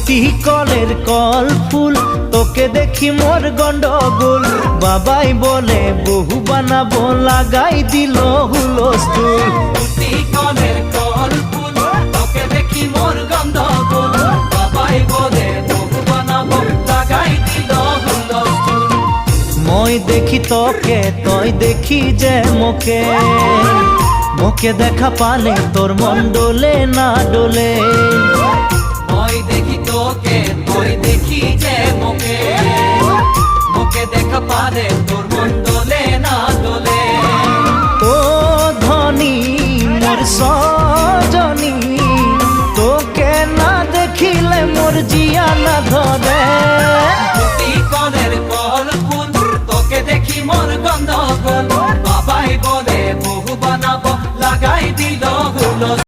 তুই কলের কল ফুল, তোকে দেখি মোর গন্ডগোল। বাবাই বলে বহু বানাবো, লাগাই দিল হুলস্থুল। তুই কলের কল ফুল, তোকে দেখি মোর গন্ডগোল। বাবাই বলে বহু বানাবো, লাগাই দিল হুলস্থুল। মই দেখি তোকে, তই দেখি যে মোকে, মোকে দেখা পালে তোর মন ডোলে না ডোলে। মই দেখি তোকে, তুই দেখি যে মোকে, মোকে দেখা পালে তোর মন দোলে না দোলে। ও ধনী মোর